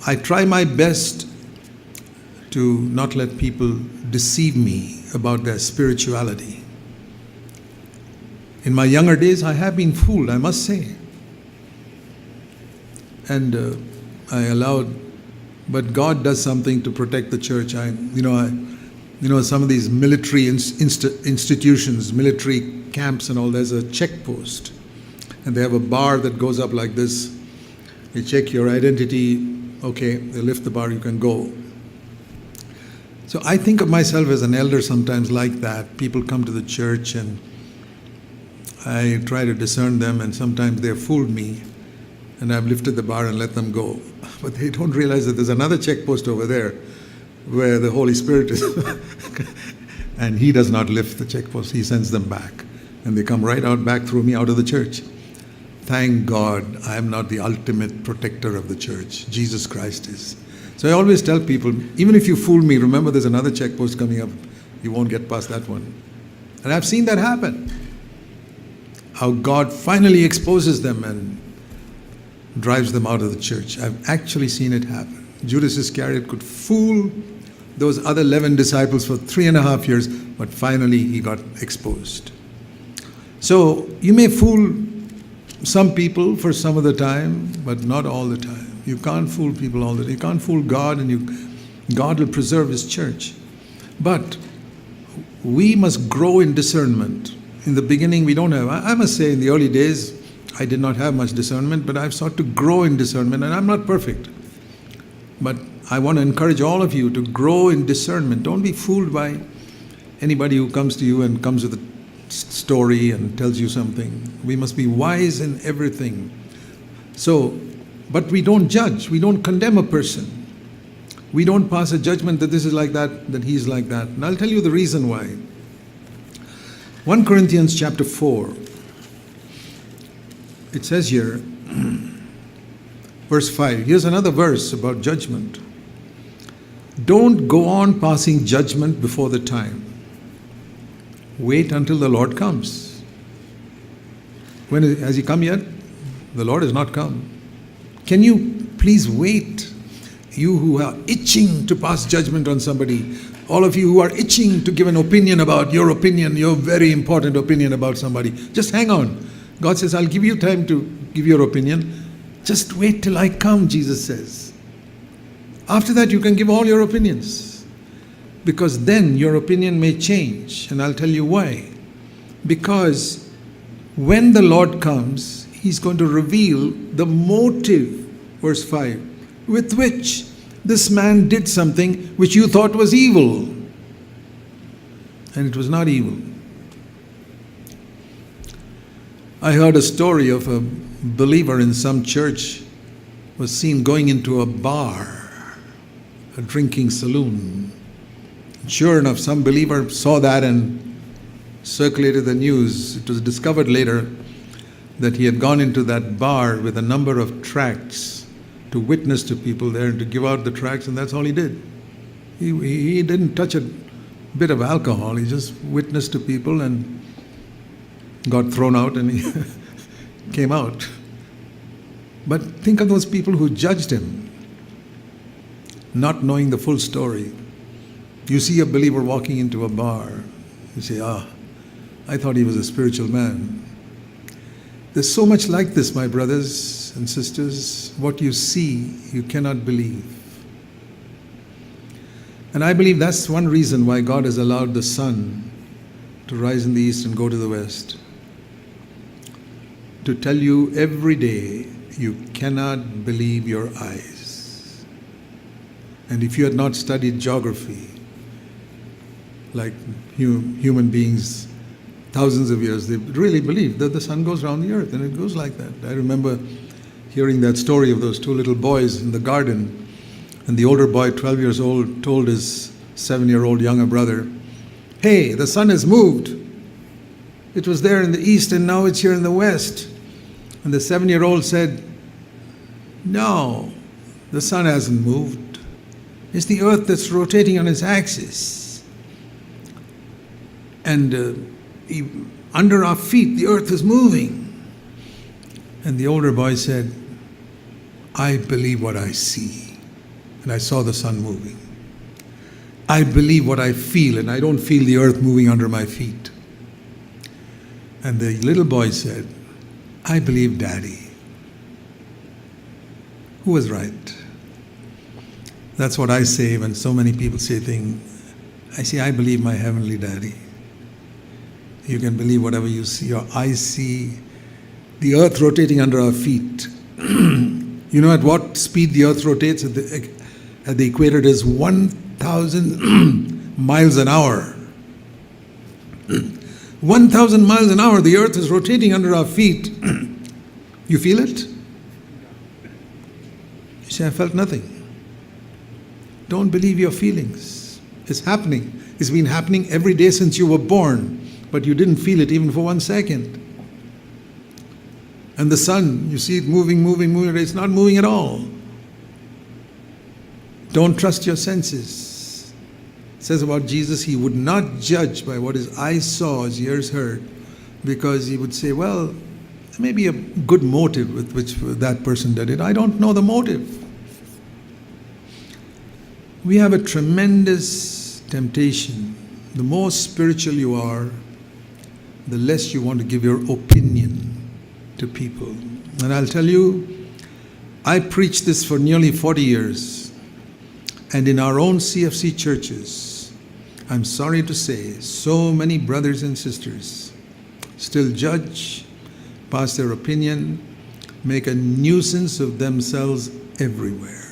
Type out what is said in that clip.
I try my best to not let people deceive me about their spirituality. In my younger days, I have been fooled, I must say. And I allowed, but God does something to protect the church. Some of these military institutions, military camps and all, there's a check post. And they have a bar that goes up like this. They check your identity. Okay, they lift the bar, you can go. So I think of myself as an elder sometimes like that. People come to the church and I try to discern them, and sometimes they've fooled me and I've lifted the bar and let them go. But they don't realize that there's another checkpost over there where the Holy Spirit is. And He does not lift the checkpost, He sends them back. And they come right out back through me out of the church. Thank God I am not the ultimate protector of the church. Jesus Christ is. So I always tell people, even if you fool me, remember there's another checkpost coming up. You won't get past that one. And I've seen that happen. How God finally exposes them and drives them out of the church. I've actually seen it happen. Judas Iscariot could fool those other 11 disciples for 3.5 years, but finally he got exposed. So you may fool some people for some of the time, but not all the time. You can't fool people all the time. You can't fool God, and God will preserve His church. But we must grow in discernment. In the beginning, we don't have. I must say, in the early days, I did not have much discernment, but I've sought to grow in discernment, and I'm not perfect. But I want to encourage all of you to grow in discernment. Don't be fooled by anybody who comes to you and comes with a story and tells you something. We must be wise in everything. But we don't judge. We don't condemn a person. We don't pass a judgment that this is like that he's like that. And I'll tell you the reason why. 1 Corinthians chapter 4. It says here, verse 5. Here's another verse about judgment. Don't go on passing judgment before the time. Wait until the Lord comes. Has He come yet? The Lord has not come. Can you please wait? You who are itching to pass judgment on somebody, all of you who are itching to give an opinion about your very important opinion about somebody, just hang on. God says, I'll give you time to give your opinion. Just wait till I come, Jesus says. After that, you can give all your opinions. Because then your opinion may change. And I'll tell you why. Because when the Lord comes, He's going to reveal the motive, verse 5, with which this man did something which you thought was evil. And it was not evil. I heard a story of a believer in some church was seen going into a bar, a drinking saloon. Sure enough, some believer saw that and circulated the news. It was discovered later that he had gone into that bar with a number of tracts to witness to people there and to give out the tracts, and that's all he did. He didn't touch a bit of alcohol. He just witnessed to people and got thrown out, and he came out. But think of those people who judged him, not knowing the full story. You see a believer walking into a bar, you say, I thought he was a spiritual man. There's so much like this, my brothers and sisters. What you see, you cannot believe. And I believe that's one reason why God has allowed the sun to rise in the east and go to the west. To tell you every day, you cannot believe your eyes. And if you had not studied geography, like human beings, thousands of years, they really believe that the sun goes around the earth, and it goes like that. I remember hearing that story of those two little boys in the garden, and the older boy, 12 years old, told his 7-year-old younger brother, "Hey, the sun has moved. It was there in the east, and now it's here in the west." And the 7-year-old said, "No, the sun hasn't moved. It's the earth that's rotating on its axis. And under our feet, the earth is moving." And the older boy said, "I believe what I see." and I saw the sun moving. I believe what I feel, and I don't feel the earth moving under my feet. And the little boy said, I believe Daddy. Who was right? That's what I say when so many people say things. I say, I believe my heavenly Daddy. You can believe whatever you see. Your eyes see the earth rotating under our feet. You know at what speed the earth rotates? At the equator it is 1,000 miles an hour. 1,000 miles an hour the earth is rotating under our feet. You feel it? You say, I felt nothing. Don't believe your feelings. It's happening. It's been happening every day since you were born, but you didn't feel it even for 1 second. And the sun, you see it moving, it's not moving at all. Don't trust your senses. It says about Jesus, he would not judge by what his eyes saw, his ears heard, because he would say, well, there may be a good motive with which that person did it. I don't know the motive. We have a tremendous temptation. The more spiritual you are, the less you want to give your opinion to people. And I'll tell you, I preached this for nearly 40 years. And in our own CFC churches, I'm sorry to say, so many brothers and sisters still judge, pass their opinion, make a nuisance of themselves everywhere.